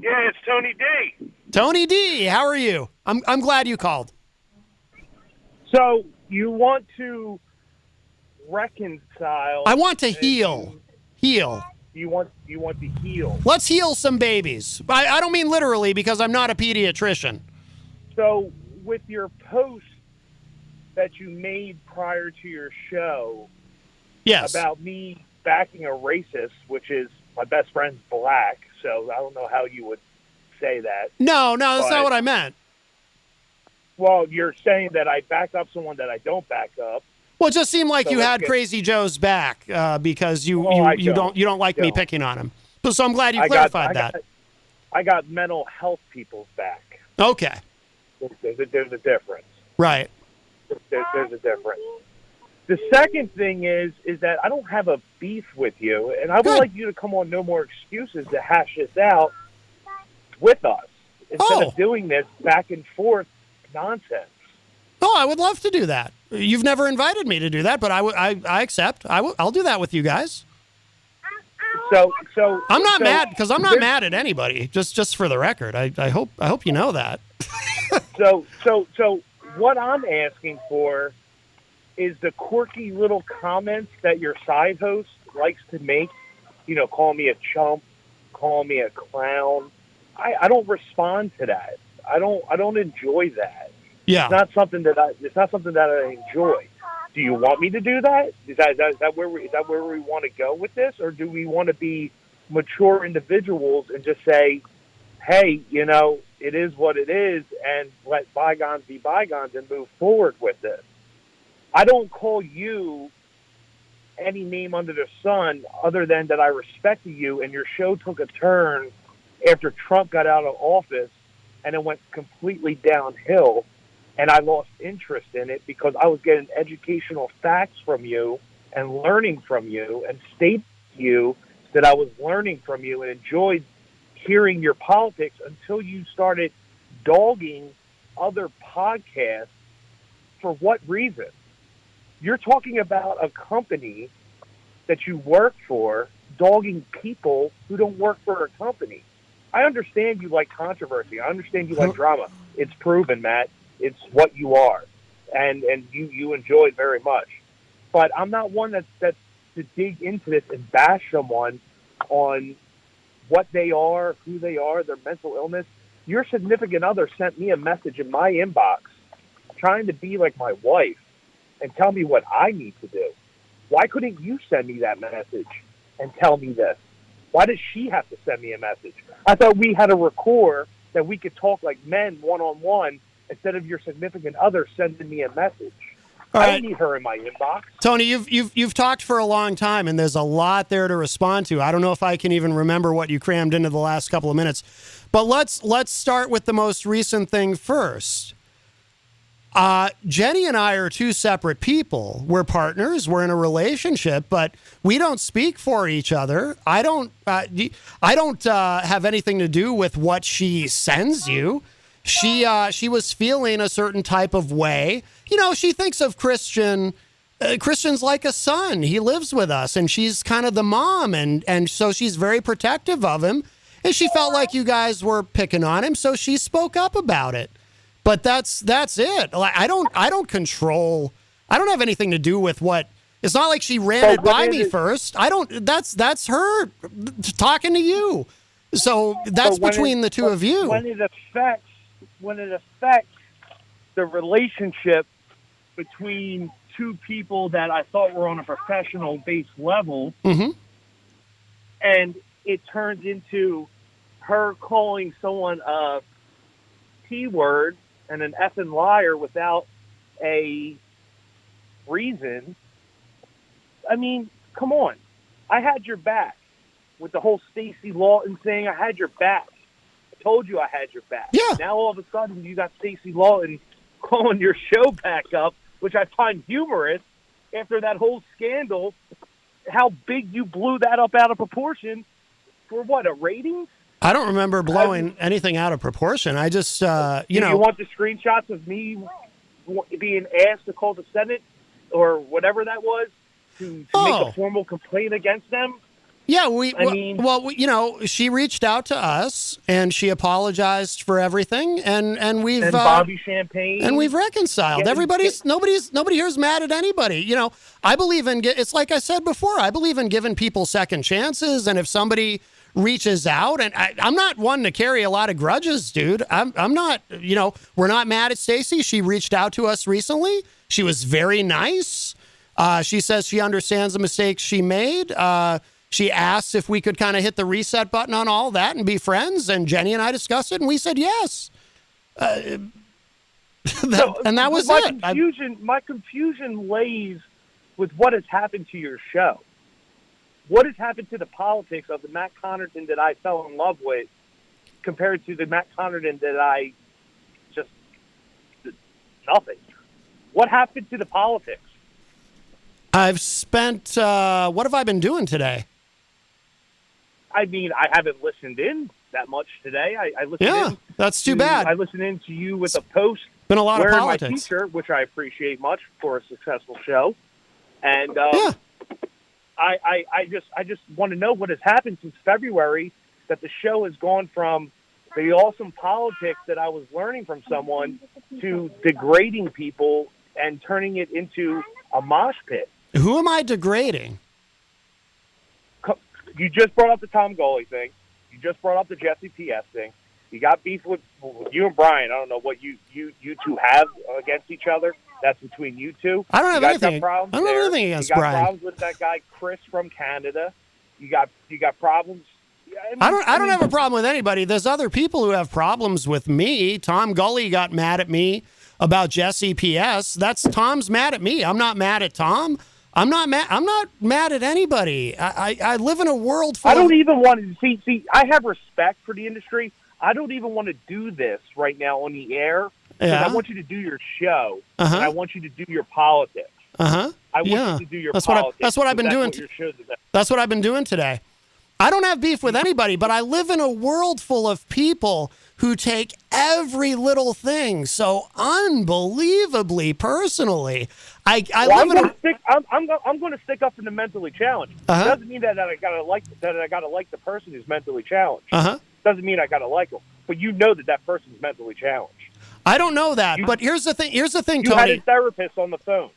Yeah, it's Tony D. Tony D, how are you? I'm glad you called. So you want to reconcile? I want to heal. You want to heal. Let's heal some babies. I don't mean literally because I'm not a pediatrician. So with your post that you made prior to your show, Yes, about me backing a racist, which is my best friend's black, so I don't know how you would say that. No, that's not what I meant. Well, you're saying that I back up someone that I don't back up. Well, it just seemed like So you let's had get- Crazy Joe's back because you don't like me picking on him. So I'm glad you clarified that. I got mental health people's back. Okay, There's a difference. right. There's a difference. The second thing is that I don't have a beef with you, and I would Good. like you to come on No More Excuses to hash this out with us instead of doing this back and forth nonsense. Oh, I would love to do that. You've never invited me to do that, but I accept. I'll do that with you guys. So I'm not mad because I'm not mad at anybody. Just for the record, I hope you know that. So what I'm asking for is the quirky little comments that your side host likes to make. You know, call me a chump, call me a clown. I don't respond to that. I don't enjoy that. Yeah. It's not something that I enjoy. Do you want me to do that? Is that where we want to go with this, or do we want to be mature individuals and just say, hey, you know, it is what it is, and let bygones be bygones and move forward with it? I don't call you any name under the sun other than that I respected you, and your show took a turn after Trump got out of office, and it went completely downhill, and I lost interest in it because I was getting educational facts from you and learning from you and stating to you that I was learning from you and enjoyed hearing your politics until you started dogging other podcasts. For what reason? You're talking about a company that you work for dogging people who don't work for a company. I understand you like controversy. I understand you like drama. It's proven, Matt. It's what you are, and you enjoy it very much. But I'm not one that's to dig into this and bash someone on what they are, who they are, their mental illness. Your significant other sent me a message in my inbox trying to be like my wife and tell me what I need to do. Why couldn't you send me that message and tell me this? Why does she have to send me a message? I thought we had a rapport that we could talk like men one-on-one instead of your significant other sending me a message. All I right. don't need her in my inbox. Tony, you've talked for a long time, and there's a lot there to respond to. I don't know if I can even remember what you crammed into the last couple of minutes, but let's start with the most recent thing first. Jenny and I are two separate people. We're partners. We're in a relationship, but we don't speak for each other. I don't have anything to do with what she sends you. She was feeling a certain type of way. You know, she thinks of Christian's like a son. He lives with us, and she's kind of the mom, and so she's very protective of him. And she felt like you guys were picking on him, so she spoke up about it. But that's it. I don't control. I don't have anything to do with what. It's not like she ran it by me first. I don't. That's her talking to you. So that's between the two of you. When it affects the relationship between two people that I thought were on a professional based level, Mm-hmm. and it turns into her calling someone a T-word and an effing liar without a reason. I mean, come on. I had your back with the whole Stacey Lawton thing. I had your back. I told you I had your back. Yeah. Now all of a sudden you got Stacey Lawton calling your show back up, which I find humorous after that whole scandal, how big you blew that up out of proportion for what, a ratings? I don't remember blowing anything out of proportion. I just, you know. You want the screenshots of me being asked to call the Senate or whatever that was to make a formal complaint against them? Yeah, she reached out to us and she apologized for everything, and we've and Bobby Champagne, and we've reconciled. Nobody here is mad at anybody. I believe in it's like I said before. I believe in giving people second chances, and if somebody reaches out, and I'm not one to carry a lot of grudges, dude. I'm not. We're not mad at Stacy. She reached out to us recently. She was very nice. She says she understands the mistakes she made. She asked if we could kind of hit the reset button on all that and be friends. And Jenny and I discussed it, and we said yes. And that was it. My confusion lays with what has happened to your show. What has happened to the politics of the Matt Connarton that I fell in love with compared to the Matt Connarton that I just nothing? What happened to the politics? I've spent, what have I been doing today? I mean, I haven't listened in that much today. I listened in. That's too bad. I listened in to you with a post. Been a lot wearing of politics. My T-shirt, which I appreciate much for a successful show. And I just want to know what has happened since February that the show has gone from the awesome politics that I was learning from someone to degrading people and turning it into a mosh pit. Who am I degrading? You just brought up the Tom Goley thing. You just brought up the Jesse P.S. thing. You got beef with you and Brian. I don't know what you two have against each other. That's between you two. I don't have anything. I don't have anything against Brian. You got Brian. problems with that guy Chris from Canada. You got problems. I don't have a problem with anybody. There's other people who have problems with me. Tom Gully got mad at me about Jesse P.S. That's Tom's mad at me. I'm not mad at Tom. I'm not mad at anybody. I live in a world full. I don't even want to see. I have respect for the industry. I don't even want to do this right now on the air because I want you to do your show and I want you to do your politics. I want you to do your politics. That's what I've been doing. That's what I've been doing today. I don't have beef with anybody, but I live in a world full of people who take every little thing so unbelievably personally. I'm going to stick up for the mentally challenged. It doesn't mean that I gotta like the person who's mentally challenged. Doesn't mean I gotta like them, but you know that person's mentally challenged. I don't know that, but here's the thing. Tony. You had a therapist on the phone.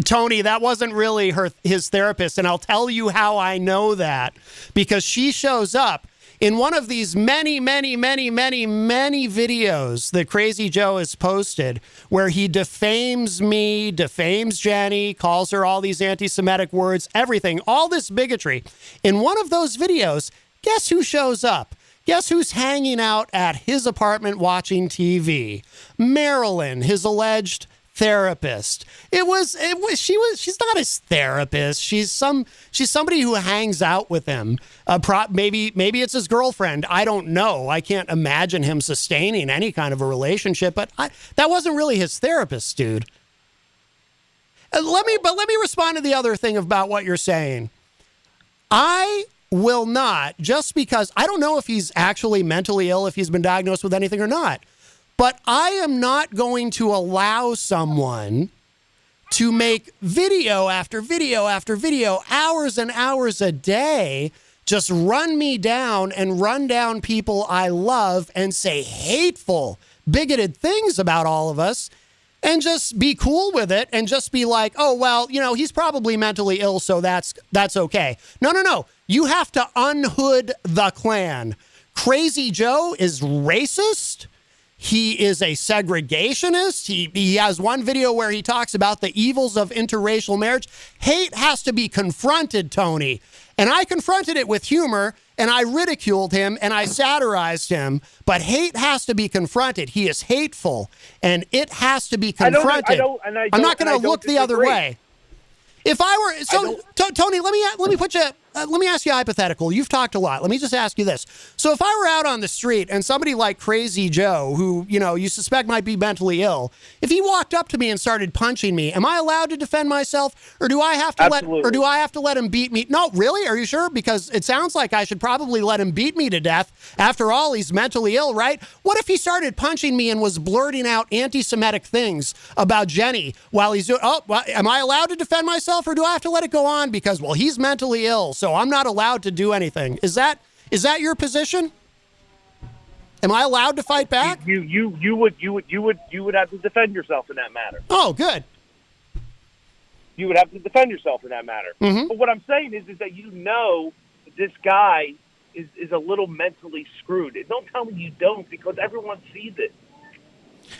Tony, that wasn't really his therapist, and I'll tell you how I know that, because she shows up in one of these many videos that Crazy Joe has posted where he defames me, defames Jenny, calls her all these anti-Semitic words, everything, all this bigotry. In one of those videos, guess who shows up? Guess who's hanging out at his apartment watching TV? Marilyn, his alleged therapist. She's not his therapist. She's somebody who hangs out with him. Maybe it's his girlfriend. I don't know. I can't imagine him sustaining any kind of a relationship, but that wasn't really his therapist, dude. Let me respond to the other thing about what you're saying. I will not, just because I don't know if he's actually mentally ill, if he's been diagnosed with anything or not. But I am not going to allow someone to make video after video after video, hours and hours a day, just run me down and run down people I love and say hateful, bigoted things about all of us and just be cool with it and just be like, oh, well, he's probably mentally ill, so that's okay. No. You have to unhood the Klan. Crazy Joe is racist. He is a segregationist. He has one video where he talks about the evils of interracial marriage. Hate has to be confronted, Tony. And I confronted it with humor, and I ridiculed him, and I satirized him. But hate has to be confronted. He is hateful, and it has to be confronted. I'm not going to look the other way. If I were Tony, let me ask you a hypothetical. You've talked a lot. Let me just ask you this. So if I were out on the street and somebody like Crazy Joe, who you suspect might be mentally ill, if he walked up to me and started punching me, am I allowed to defend myself, or do I have to let him beat me? No, really? Are you sure? Because it sounds like I should probably let him beat me to death. After all, he's mentally ill, right? What if he started punching me and was blurting out anti-Semitic things about Jenny while he's doing? Oh, well, am I allowed to defend myself, or do I have to let it go on because, well, he's mentally ill? so I'm not allowed to do anything. Is that your position? Am I allowed to fight back? You would have to defend yourself in that matter. Oh, good. You would have to defend yourself in that matter. Mm-hmm. But what I'm saying is that this guy is a little mentally screwed. And don't tell me you don't, because everyone sees it.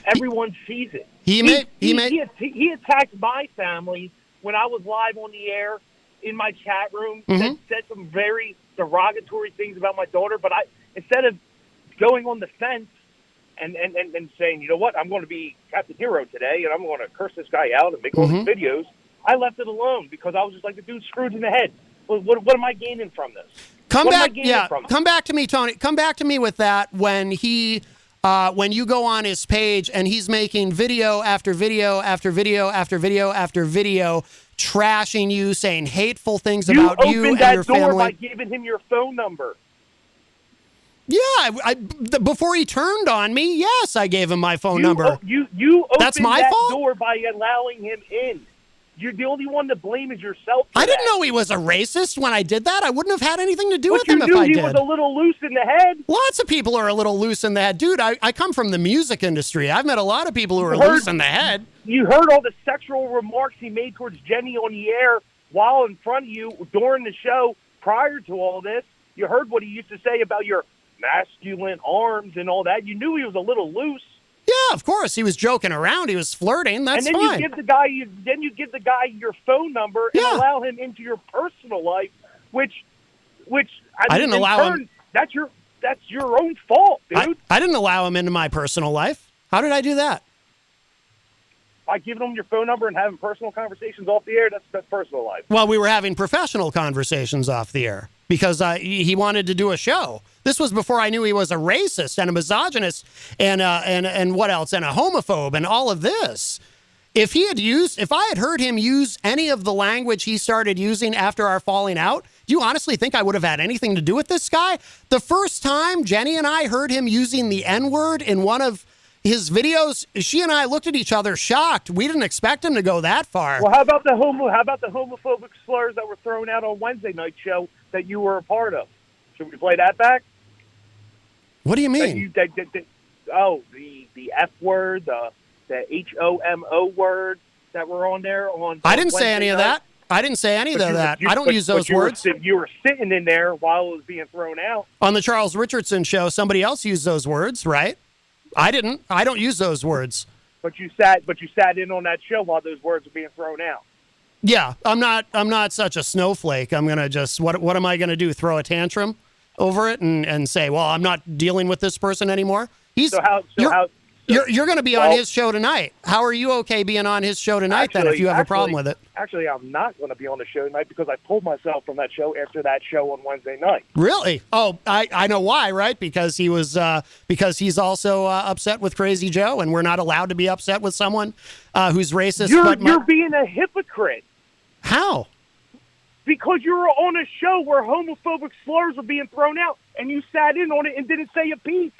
Everyone sees it. He attacked my family when I was live on the air in my chat room. Mm-hmm. Said some very derogatory things about my daughter. But instead of going on the fence and saying, you know what, I'm going to be Captain Hero today, and I'm going to curse this guy out and make all these videos, I left it alone because I was just like, the dude's screwed in the head. What am I gaining from this? Come back to me, Tony. Come back to me with that when you go on his page and he's making video after video after video after video after video, trashing you, saying hateful things about you and your family. You opened that door by giving him your phone number. Yeah, before he turned on me, yes, I gave him my phone number. You opened That's my that fault? door by allowing him in. You're the only one to blame is yourself. I didn't know he was a racist when I did that. I wouldn't have had anything to do with him if I But you did. knew he was a little loose in the head. Lots of people are a little loose in the head. Dude, I come from the music industry. I've met a lot of people who are loose in the head. You heard all the sexual remarks he made towards Jenny on the air while in front of you during the show prior to all this. You heard what he used to say about your masculine arms and all that. You knew he was a little loose. Yeah, of course. He was joking around. He was flirting. That's fine. And then you give the guy your phone number and allow him into your personal life, which I didn't allow him. That's your own fault, dude. I didn't allow him into my personal life. How did I do that? By giving him your phone number and having personal conversations off the air, that's personal life. Well, we were having professional conversations off the air because he wanted to do a show. This was before I knew he was a racist and a misogynist and what else, and a homophobe and all of this. If I had heard him use any of the language he started using after our falling out, do you honestly think I would have had anything to do with this guy? The first time Jenny and I heard him using the N-word in one of his videos, she and I looked at each other shocked. We didn't expect him to go that far. Well, how about the homophobic slurs that were thrown out on Wednesday night show that you were a part of? Should we play that back? What do you mean? The F word, the HOMO word that were on there on. I didn't say Wednesday any of night. that. I didn't say any of that. I don't use those words. You were sitting in there while it was being thrown out. On the Charles Richardson show, somebody else used those words, right? I didn't. I don't use those words. But you sat in on that show while those words were being thrown out. Yeah, I'm not such a snowflake. I'm gonna just what am I gonna do? Throw a tantrum over it and say, well, I'm not dealing with this person anymore. You're going to be on his show tonight. How are you okay being on his show tonight then if you have a problem with it? Actually, I'm not going to be on the show tonight because I pulled myself from that show after that show on Wednesday night. Really? Oh, I know why, right? Because because he's also upset with Crazy Joe, and we're not allowed to be upset with someone who's racist. You're being a hypocrite. How? Because you were on a show where homophobic slurs were being thrown out, and you sat in on it and didn't say a peep.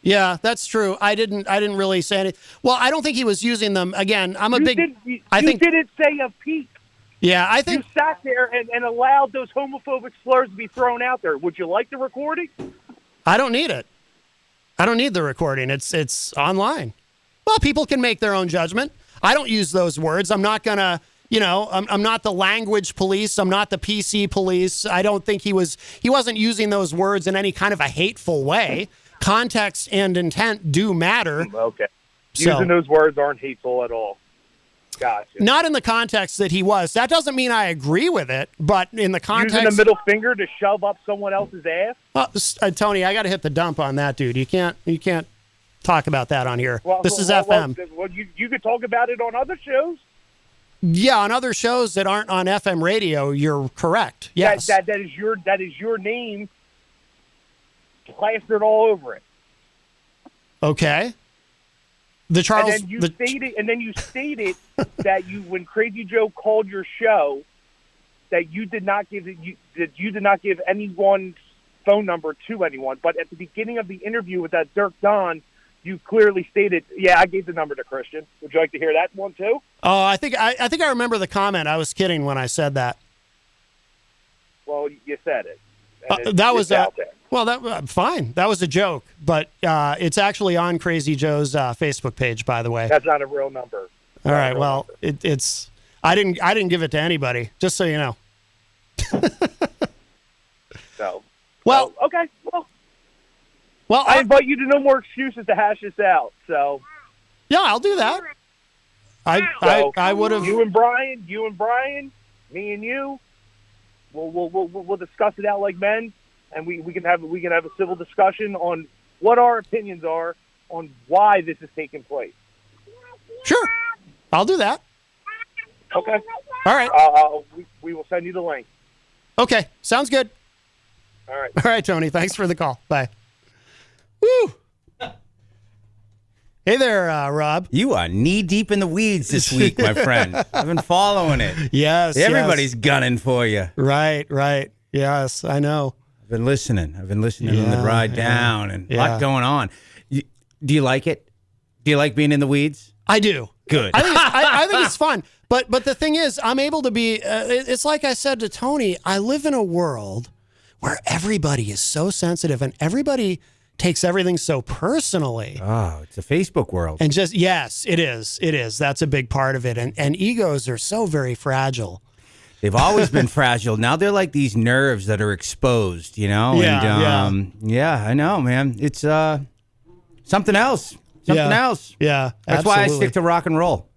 Yeah, that's true. I didn't really say anything. Well, I don't think he was using them. Again, you didn't say a peep. Yeah, I think you sat there and allowed those homophobic slurs to be thrown out there. Would you like the recording? I don't need it. I don't need the recording. It's online. Well, people can make their own judgment. I don't use those words. I'm not gonna. I'm not the language police. I'm not the PC police. I don't think he wasn't using those words in any kind of a hateful way. Context and intent do matter. Okay. Using those words aren't hateful at all. Gotcha. Not in the context that he was. That doesn't mean I agree with it, but in the context... Using a middle finger to shove up someone else's ass? Well, Tony, I got to hit the dump on that, dude. You can't talk about that on here. This is FM. Well, you could talk about it on other shows. Yeah, on other shows that aren't on FM radio, you're correct. Yes. That is your name plastered all over it. Okay. The Charles and then you stated that when Crazy Joe called your show that you did not give anyone's phone number to anyone, but at the beginning of the interview with that Dirk Don, you clearly stated, "Yeah, I gave the number to Christian." Would you like to hear that one too? Oh, I think I remember the comment. I was kidding when I said that. Well, you said it. And that was out there. Well, that fine. That was a joke, but it's actually on Crazy Joe's Facebook page, by the way. That's not a real number. All right. Well, it's. I didn't give it to anybody. Just so you know. So. Well. So, okay. Well. I invite you to no more excuses to hash this out. So. Yeah, I'll do that. I would have. You and Brian, me and you. We'll discuss it out like men, and we can have a civil discussion on what our opinions are on why this is taking place. Sure, I'll do that. Okay. All right. We will send you the link. Okay, sounds good. All right. All right, Tony. Thanks for the call. Bye. Woo. Hey there, Rob. You are knee deep in the weeds this week, my friend. I've been following it. Yes. Everybody's gunning for you. Right. Yes, I know. I've been listening on the ride down, and a lot going on. Do you like it? Do you like being in the weeds? I do. Good. I think it's fun. But the thing is, I'm able to be, it's like I said to Tony, I live in a world where everybody is so sensitive and everybody takes everything so personally. Oh, it's a Facebook world. And just, yes, it is. That's a big part of it. And egos are so very fragile. They've always been fragile. Now they're like these nerves that are exposed, Yeah, I know, man. It's something else. Something else. Yeah, That's absolutely. why I stick to rock and roll.